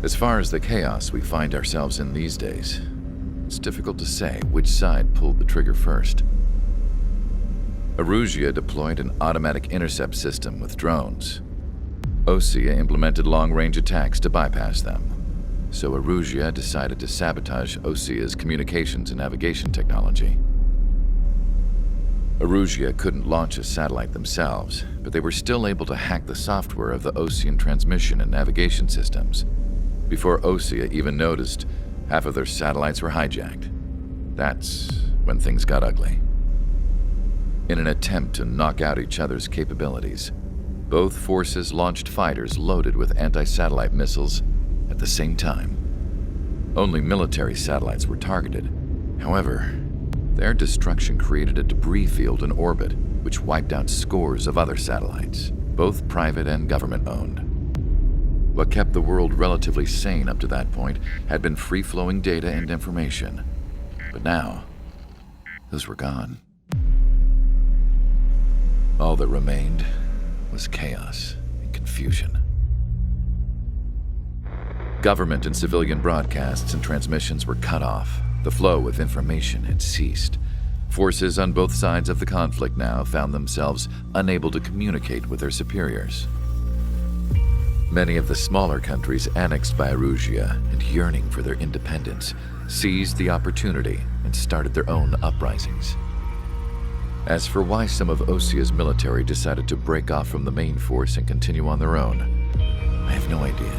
As far as the chaos we find ourselves in these days, it's difficult to say which side pulled the trigger first. Erusia deployed an automatic intercept system with drones. Osea implemented long-range attacks to bypass them. So Erusia decided to sabotage Osea's communications and navigation technology. Erusia couldn't launch a satellite themselves, but they were still able to hack the software of the Osean transmission and navigation systems. Before Osea even noticed, half of their satellites were hijacked. That's when things got ugly. In an attempt to knock out each other's capabilities, both forces launched fighters loaded with anti-satellite missiles at the same time. Only military satellites were targeted. However, their destruction created a debris field in orbit, which wiped out scores of other satellites, both private and government-owned. What kept the world relatively sane up to that point had been free-flowing data and information. But now, those were gone. All that remained was chaos and confusion. Government and civilian broadcasts and transmissions were cut off. The flow of information had ceased. Forces on both sides of the conflict now found themselves unable to communicate with their superiors. Many of the smaller countries annexed by Erusia and yearning for their independence seized the opportunity and started their own uprisings. As for why some of Osea's military decided to break off from the main force and continue on their own, I have no idea.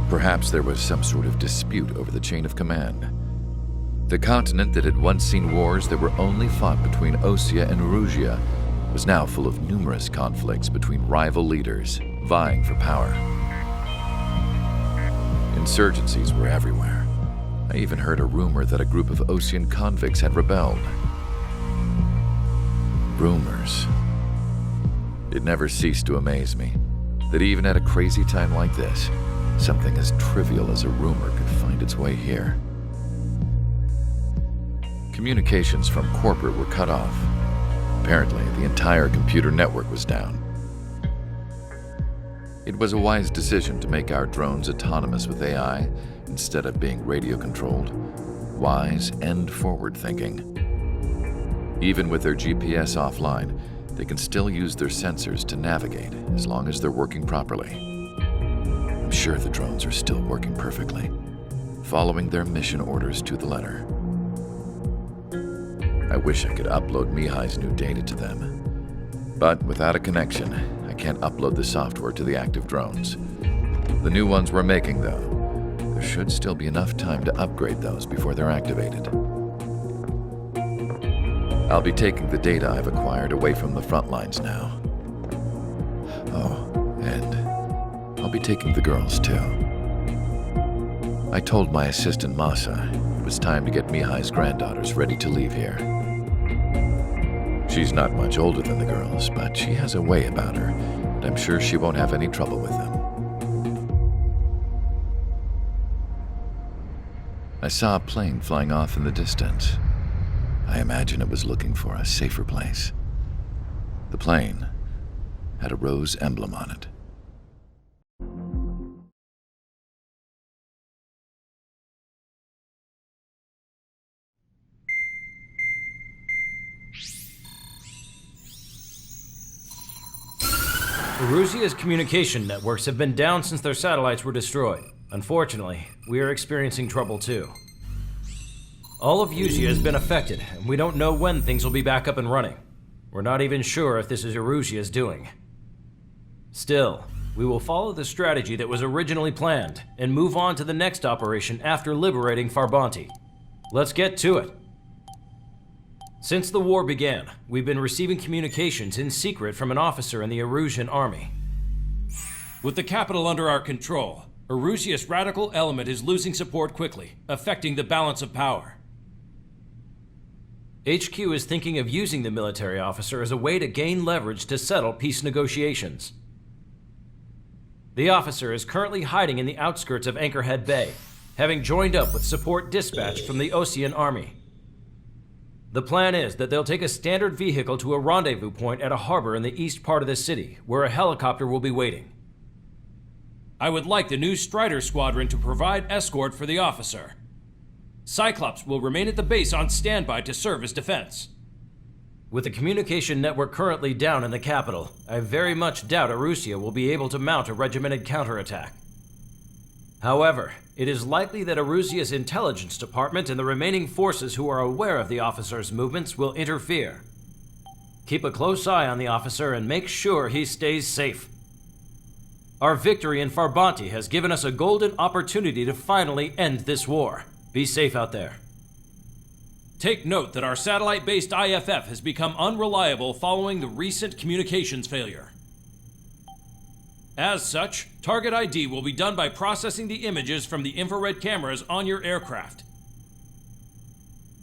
Perhaps there was some sort of dispute over the chain of command. The continent that had once seen wars that were only fought between Osea and Erusia was now full of numerous conflicts between rival leaders vying for power. Insurgencies were everywhere. I even heard a rumor that a group of Osean convicts had rebelled. Rumors. It never ceased to amaze me that even at a crazy time like this, something as trivial as a rumor could find its way here. Communications from corporate were cut off. Apparently, the entire computer network was down. It was a wise decision to make our drones autonomous with AI instead of being radio-controlled. Wise and forward-thinking. Even with their GPS offline, they can still use their sensors to navigate as long as they're working properly. I'm sure the drones are still working perfectly, following their mission orders to the letter. I wish I could upload Mihai's new data to them. But without a connection, I can't upload the software to the active drones. The new ones we're making, though, there should still be enough time to upgrade those before they're activated. I'll be taking the data I've acquired away from the front lines now. Oh, and I'll be taking the girls, too. I told my assistant Masa it was time to get Mihai's granddaughters ready to leave here. She's not much older than the girls, but she has a way about her, and I'm sure she won't have any trouble with them. I saw a plane flying off in the distance. I imagine it was looking for a safer place. The plane had a rose emblem on it. Erusia's communication networks have been down since their satellites were destroyed. Unfortunately, we are experiencing trouble too. All of Usia has been affected, and we don't know when things will be back up and running. We're not even sure if this is Erusia's doing. Still, we will follow the strategy that was originally planned and move on to the next operation after liberating Farbanti. Let's get to it. Since the war began, we've been receiving communications in secret from an officer in the Erusian army. With the capital under our control, Erusia's radical element is losing support quickly, affecting the balance of power. HQ is thinking of using the military officer as a way to gain leverage to settle peace negotiations. The officer is currently hiding in the outskirts of Anchorhead Bay, having joined up with support dispatched from the Osean army. The plan is that they'll take a standard vehicle to a rendezvous point at a harbor in the east part of the city, where a helicopter will be waiting. I would like the new Strider Squadron to provide escort for the officer. Cyclops will remain at the base on standby to serve as defense. With the communication network currently down in the capital, I very much doubt Arusea will be able to mount a regimented counterattack. However, it is likely that Arusea's intelligence department and the remaining forces who are aware of the officer's movements will interfere. Keep a close eye on the officer and make sure he stays safe. Our victory in Farbanti has given us a golden opportunity to finally end this war. Be safe out there. Take note that our satellite-based IFF has become unreliable following the recent communications failure. As such, target ID will be done by processing the images from the infrared cameras on your aircraft.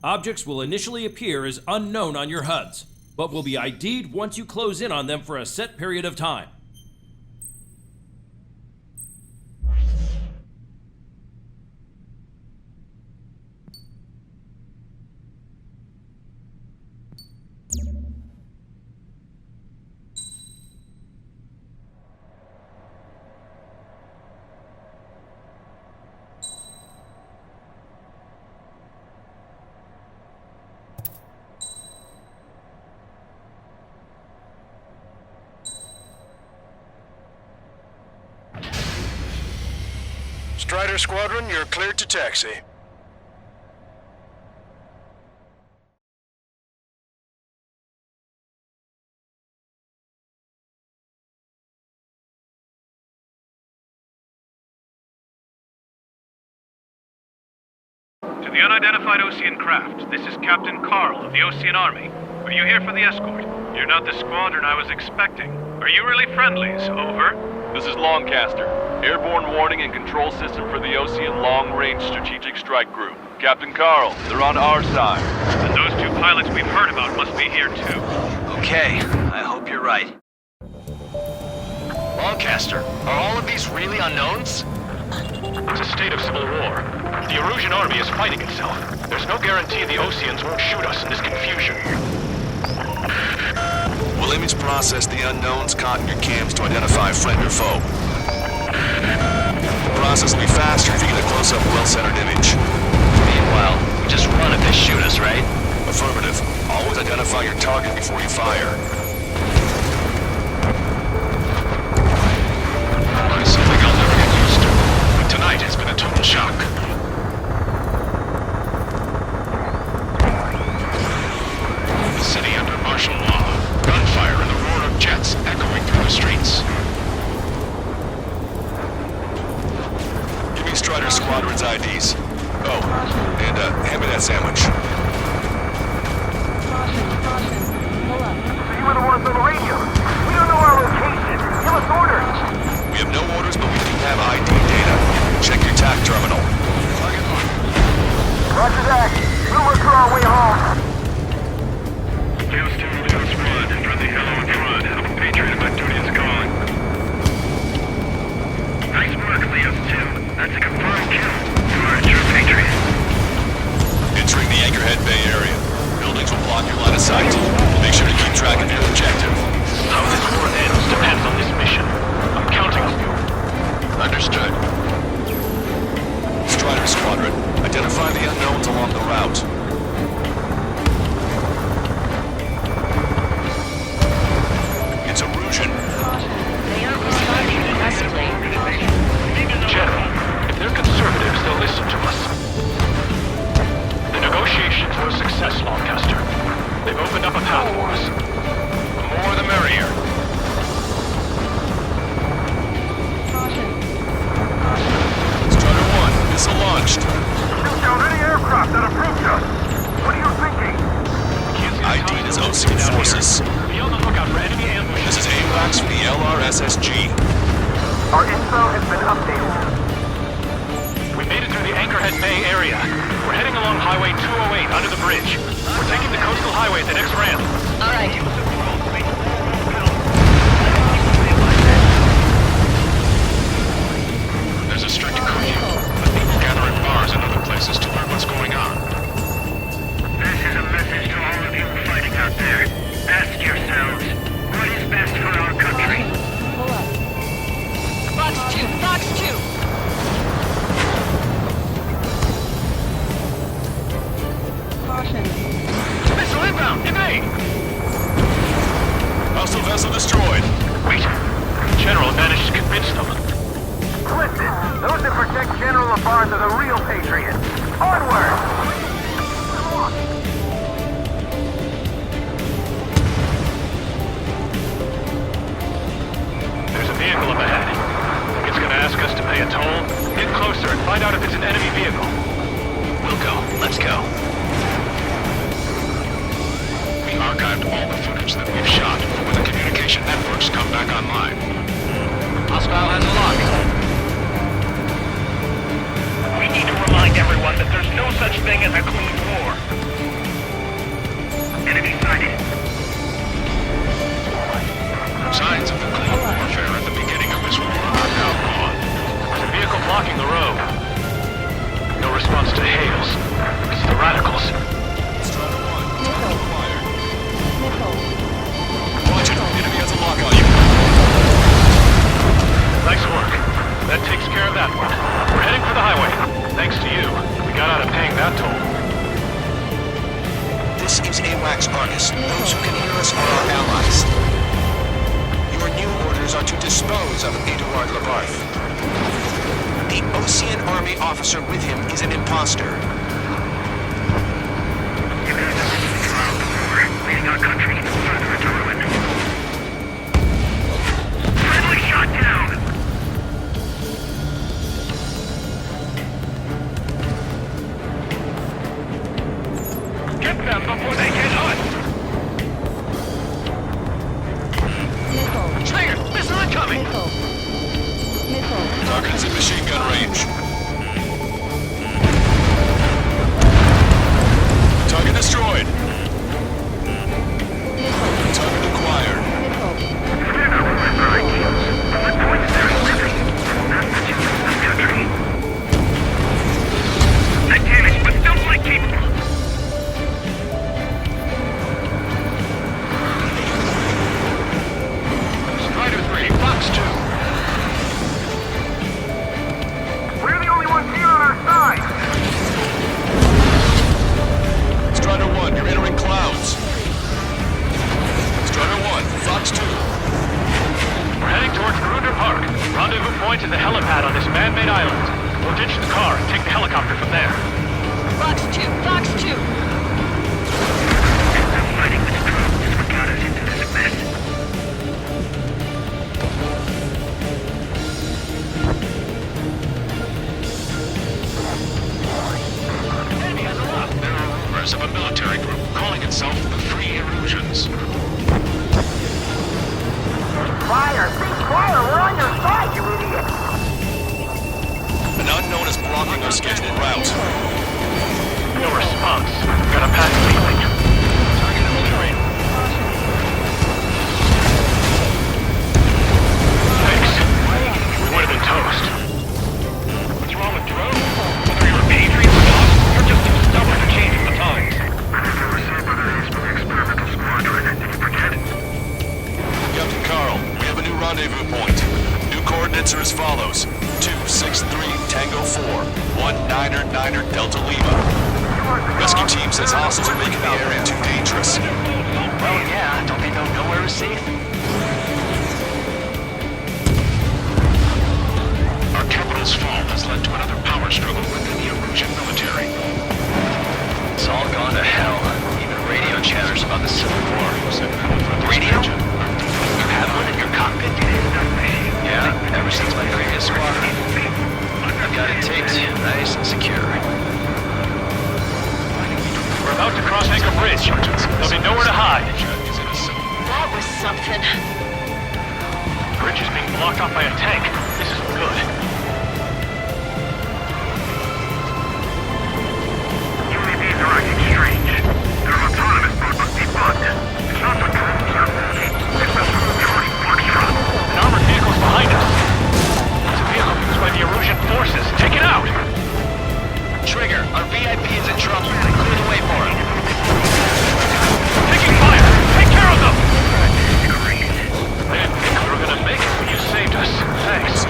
Objects will initially appear as unknown on your HUDs, but will be ID'd once you close in on them for a set period of time. Strider Squadron, you're cleared to taxi. To the unidentified Osean craft, this is Captain Carl of the Osean Army. Are you here for the escort? You're not the squadron I was expecting. Are you really friendlies? Over. This is Longcaster. Airborne warning and control system for the Osean Long-Range Strategic Strike Group. Captain Carl, they're on our side. And those two pilots we've heard about must be here too. Okay, I hope you're right. Longcaster, are all of these really unknowns? It's a state of civil war. The Erusian army is fighting itself. There's no guarantee the Oseans won't shoot us in this confusion. We'll image process the unknowns caught in your cams to identify friend or foe. The process will be faster if you get a close-up, well-centered image. Meanwhile, we just run if they shoot us, right? Affirmative. Always identify your target before you fire. It's something I'll never get used to. But tonight has been a total shock. The city under martial law. Gunfire and the roar of jets echoing through the streets. Give me Strider Squadron's IDs. Oh, and hand me that sandwich. You were the ones on the radio. We don't know our location. Give us orders. We have no orders, but we do have ID data. Check your TAC terminal. Roger that. We'll work for our way home. Houston, Leo Squad, friendly hello in front. Patriot, my duty is gone. Nice work, Leo 2. That's a confirmed kill. You are a true patriot. Entering the Anchorhead Bay area. Buildings will block your line of sight. Make sure to keep track of your objective. How this war ends depends on this mission. I'm counting on you. Understood. Strider Squadron, identify the unknowns along the route. It's Erusian. They aren't responding aggressively. General, if they're conservatives, they'll listen to us. The negotiations were a success, Lancaster. They've opened up a path for us. The more the merrier. Strider 1, missile launched. Shoot down any aircraft that approach us. What are you thinking? ID is Osean forces. Be on the lookout for enemy ambushes. This is AWACS for the LRSSG. Our info has been updated. We made it through the Anchorhead Bay area. We're heading along Highway 208 under the bridge. We're taking the coastal highway at the next ramp. All right. There's a strict curfew, but people gather in bars and other places to learn what's going on. This is a message to all of you fighting out there. Ask yourselves, what is best for our country? Fox 2, Fox managed to convince them. Listen, those that protect General Labarge are the real patriots. Onward! There's a vehicle up ahead. Think it's gonna ask us to pay a toll? Get closer and find out if it's an enemy vehicle. We'll go. Let's go. We archived all the footage that we've shot for when the communication networks come back online. Hostile has a lock. We need to remind everyone that there's no such thing as a clean war. Enemy sighted. Signs of the clean warfare at the beginning of this war are now gone. There's a vehicle blocking the road. No response to hails. It's the radicals. Watch it. Enemy has a lock on you. Nice work. That takes care of that one. We're heading for the highway. Thanks to you. We got out of paying that toll. This is AWACS Argus. Those who can hear us are our allies. Your new orders are to dispose of Eduard Labarth. The Ocean Army officer with him is an imposter. You guys are running the trial before, leading our country further into ruin. Friendly shot down! Get them before they get us! Trigger! Missile incoming! Target is in machine gun range. Target destroyed. Target acquired. Damage, but still flight capable. Strider 3, Fox 2. We're the only ones here on our side. Strider 1, you're entering clouds. Strider 1, Fox 2. We're heading towards Grunder Park. Rendezvous point is the helipad on this man-made island. We'll ditch the car and take the helicopter from there. Fox 2, Fox 2. Fighting this drone is what got us into this mess. Enemy has a lock. There are rumors of a military group calling itself the Free Erosions. Fire! Be quiet! We're on your side, you idiot! An unknown is blocking our scheduled route. No response. Got a pass leaving. Target obliterated. Thanks. We would have been toast. What's wrong with drones? Whether you're a patriot or not, you're just too stubborn to change with the times. I never received one of these from the experimental squadron. Did you forget? Captain Carl, we have a new rendezvous point. New coordinates are as follows. 263 Tango 4, 1999 Delta Lima. Rescue team says hostiles are making the area too dangerous. Well, yeah. Don't they know nowhere is safe? Our capital's fall has led to another power struggle within the Erusian military. It's all gone to hell. Even radio chatters about the Civil War. Radio? You have one in your cockpit? Yeah, ever since my previous squadron. I've got it taped, nice and secure. We're about to cross Anchor Bridge. There'll be nowhere to hide. That was something. Bridge is being blocked off by a tank. This isn't good. UAVs are acting strange. Their autonomous mode must be bugged. It's not the drones are moving. It's the smooth charging Foxtrot. An armored vehicle's behind us. It's a vehicle used by the Erusian forces. Take it out! Trigger, our VIP is in trouble. Clear the way for him. Taking fire! Take care of them! I didn't think we were gonna make it when you saved us. Thanks.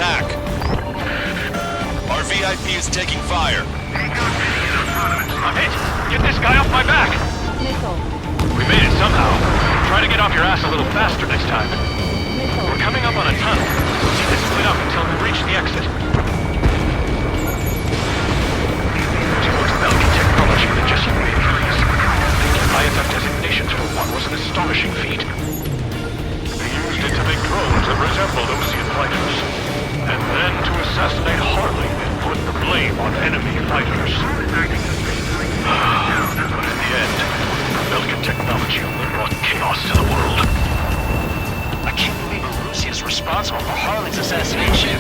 attack. Our VIP is taking fire. I'm hit! Get this guy off my back! We made it somehow. Try to get off your ass a little faster next time. We're coming up on a tunnel. We'll need to split up until we reach the exit. Towards Belgian technology that just made curious. IFF designations for one was an astonishing feat. They used it to make drones that resembled Osean fighters. And then to assassinate Harley and put the blame on enemy fighters. But in the end, Belgian technology only brought chaos to the world. I can't believe Russia is responsible for Harley's assassination.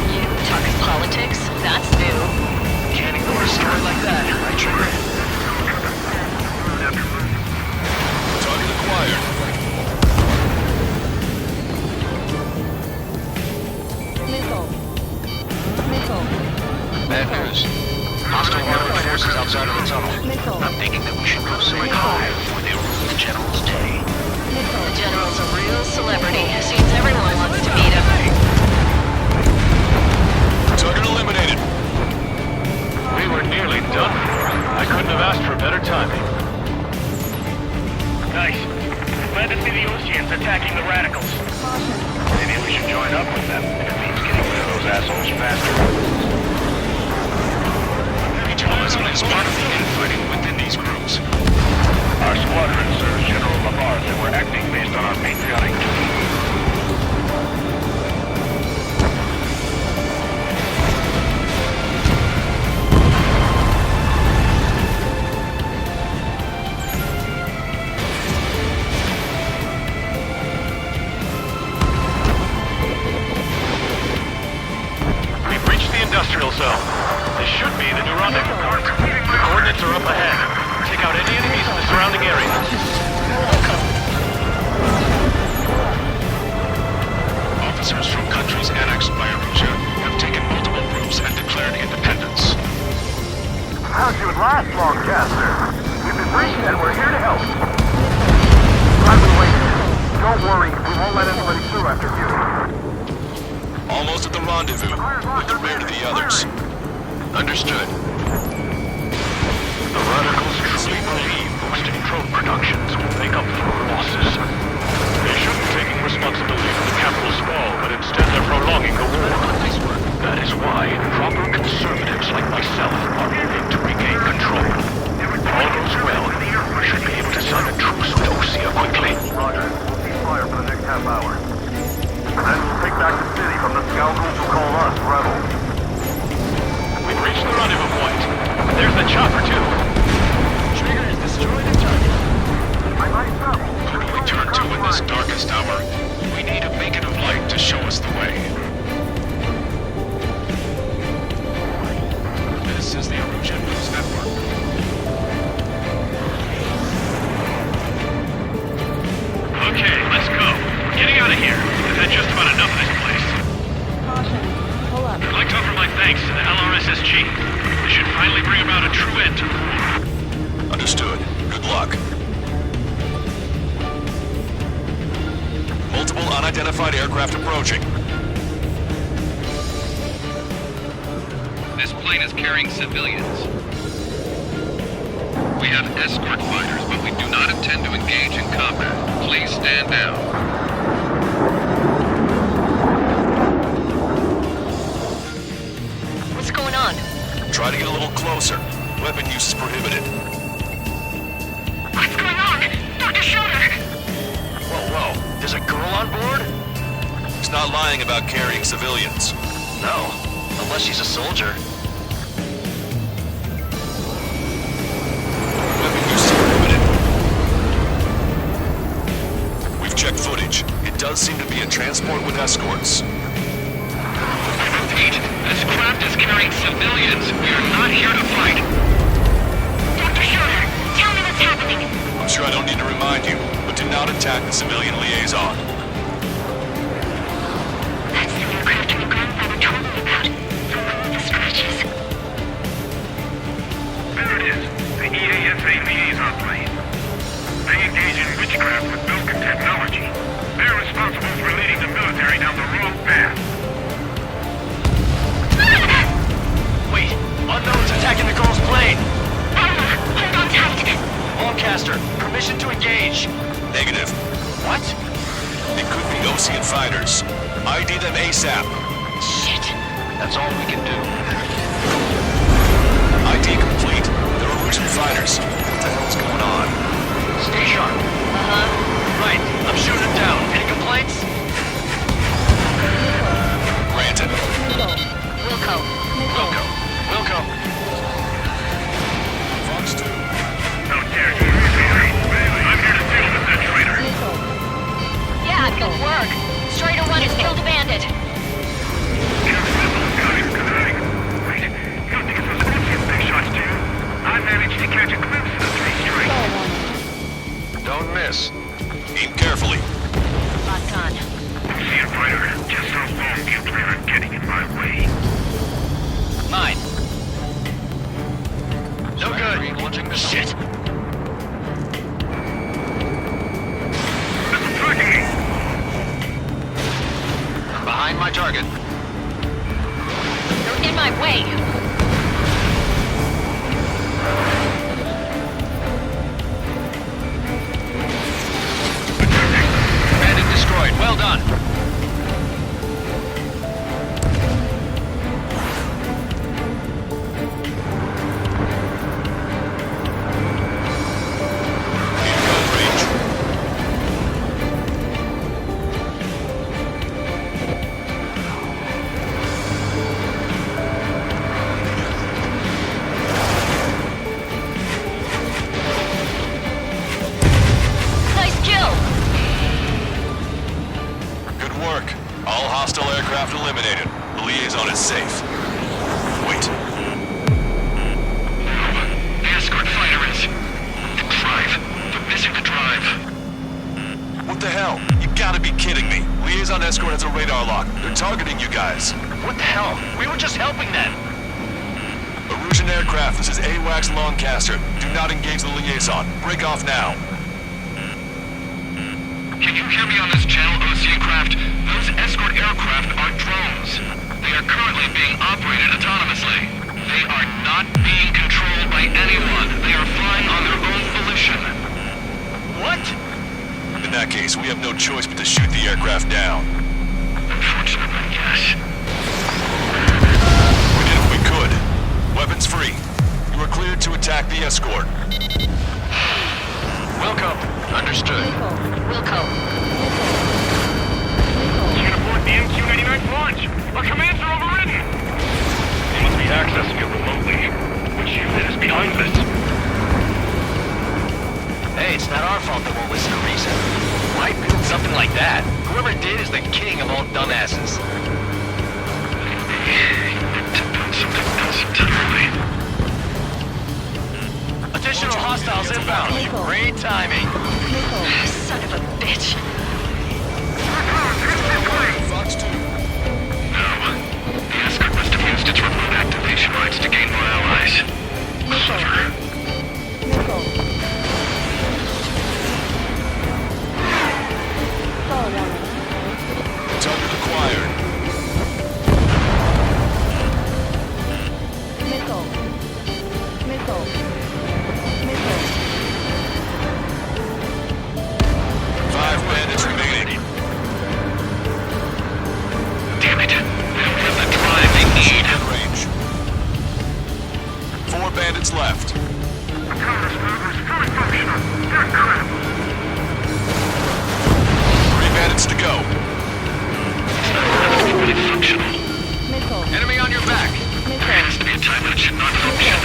You talking politics? That's new. Can't ignore a story like that, right, Trigger? Target acquired. Bad news. Hostile armed forces outside of the tunnel. I'm thinking that we should go say hi before they rule the General's day. The General's a real celebrity. Seems everyone wants to meet him. Target eliminated. We were nearly done for. I couldn't have asked for better timing. Nice. Glad to see the Oceans attacking the radicals. Maybe we should join up with them. It means getting rid of those assholes faster. Regionalism is part of the infighting within these groups. Our squadron serves General Labarre and we're acting based on our patriotic duty. We've reached the industrial zone. This should be the new rendezvous point. The coordinates are up ahead. Take out any enemies in the surrounding area. Officers from countries annexed by Arusha have taken multiple groups and declared independence. How'd you last, Longcaster? We've been briefed and we're here to help. I've been waiting. Don't worry, we won't let anybody through after you. Almost at the rendezvous, with the rear to the others. Understood. The radicals truly believe boosting drone productions will make up for losses. They shouldn't be taking responsibility for the capital's fall, but instead they're prolonging the war. That is why proper conservatives like myself are moving to regain control. If all goes well, we should be able to sign a truce with Osea quickly. Roger. We'll cease fire for the next half hour. Then we'll take back the city from the scoundrels who call us rebels. We've reached the rendezvous point. There's the chopper, too. Trigger is destroyed a target. I might stop. Who do we turn to in this darkest hour? We need a beacon of light to show us the way. This is the Arusha News Network. Okay, let's go. We're getting out of here. We've had just about enough of this place. I'd like to offer my thanks to the LRSSG. This should finally bring about a true end to the war. Understood. Good luck. Multiple unidentified aircraft approaching. This plane is carrying civilians. We have escort fighters, but we do not intend to engage in combat. Please stand down. What's going on? Try to get a little closer. Weapon use is prohibited. What's going on? Dr. Schroeder! Whoa. There's a girl on board? He's not lying about carrying civilians. No, unless she's a soldier. Weapon use is prohibited. We've checked footage. It does seem to be a transport with escorts. Repeat, this craft is carrying civilians. We are not here to fight. Dr. Schroeder, tell me what's happening. I'm sure I don't need to remind you, but do not attack the civilian liaison. That's the aircraft your grandfather told me about. The one with the scratches. There it is. The EASA liaison plane. They engage in witchcraft with Belgian technology. They're responsible for leading the military down the wrong path. Ocean fighters. ID them ASAP. Shit. That's all we can do. ID complete. They're Erusian fighters. What the hell's going on? Stay sharp. Right, I'm shooting them down. Any complaints? Granted. Wilco. Wilco. Fox 2. How dare you? I'm here to deal with that traitor. Yeah, good work. Strider 1 has killed a bandit. Wait, you don't think it's those Ocean big shots, do you? I managed to catch a glimpse of the three straight. Don't miss. Aim carefully. Locked on. Ocean fighter, just how long do you plan on getting in my way? Mine. No good. Launching missile. Shit. It's tracking me. I'm behind my target. You're in my way. Bandit destroyed. Well done. In gun range. Nice kill. Good work. All hostile aircraft eliminated. The liaison is safe. Wait. The escort fighter is... the drive. They're missing the drive. What the hell? You gotta be kidding me. Liaison escort has a radar lock. They're targeting you guys. What the hell? We were just helping them. Erusian aircraft, this is AWACS Lancaster. Do not engage the liaison. Break off now. Can you hear me on this channel, Ocean craft? Those escort aircraft are drones. They are currently being operated autonomously. They are not being controlled by anyone. They are flying on their own volition. What? In that case, we have no choice but to shoot the aircraft down. Unfortunately, yes. We did what we could. Weapons free. You are cleared to attack the escort. Wilco. Understood. Wilco. Can't afford the MQ-99's launch. Our commands are overridden. They must be accessing it remotely. Which unit is behind this? Hey, it's not our fault they won't listen to reason. Why build something like that? Whoever did is the king of all dumbasses. Something else entirely. Additional hostiles inbound. Great timing. Son of a bitch. Fox 2. No. The escort must have used its remote activation rights to gain more allies. Clever. Target acquired. Five bandits remaining. Damn it. They don't have the drive they need. Range. 4 bandits left. The counter smuggler is fully functional. They're incredible. 3 bandits to go. It's not enough to be fully functional. Enemy on your back. There has to be a time when it should not function.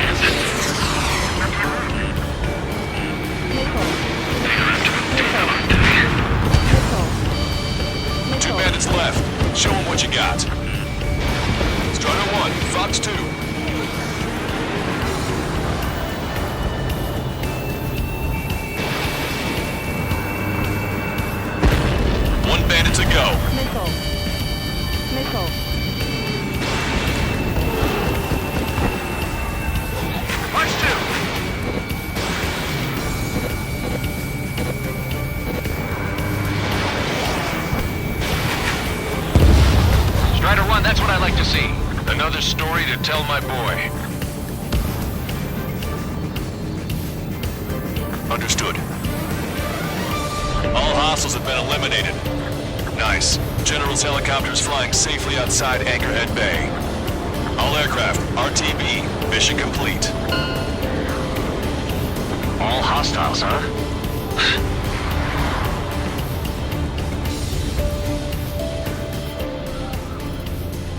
Is it? They have to do that, aren't they? 2 bandits left. Show them what you got. Strider 1, Fox 2. One bandit to go. Watch 2. Strider 1, that's what I like to see. Another story to tell my boy. Understood. All hostiles have been eliminated. Nice. General's helicopter is flying safely outside Anchorhead Bay. All aircraft, RTB, mission complete. All hostiles, huh?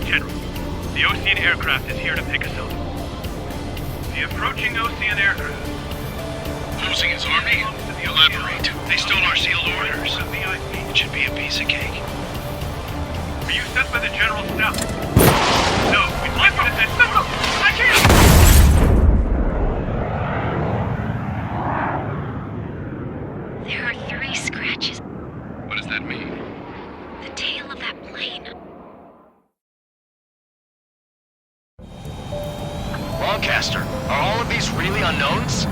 General, the Ocean aircraft is here to pick us up. The approaching Ocean aircraft. Losing his army? Elaborate. They stole our sealed orders. It should be a piece of cake. Are you sent by the General's staff? No, we'd like you to send... I can't! There are 3 scratches. What does that mean? The tail of that plane. Longcaster, are all of these really unknowns?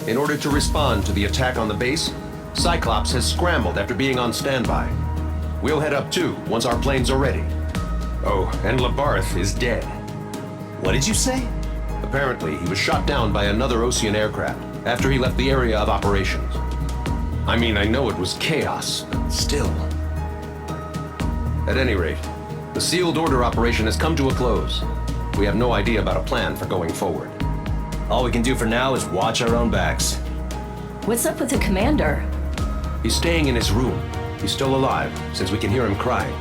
In order to respond to the attack on the base, Cyclops has scrambled after being on standby. We'll head up too, once our planes are ready. Oh, and Labarth is dead. What did you say? Apparently, he was shot down by another Ocean aircraft after he left the area of operations. I mean, I know it was chaos, but still. At any rate, the sealed order operation has come to a close. We have no idea about a plan for going forward. All we can do for now is watch our own backs. What's up with the commander? He's staying in his room. He's still alive, since we can hear him crying.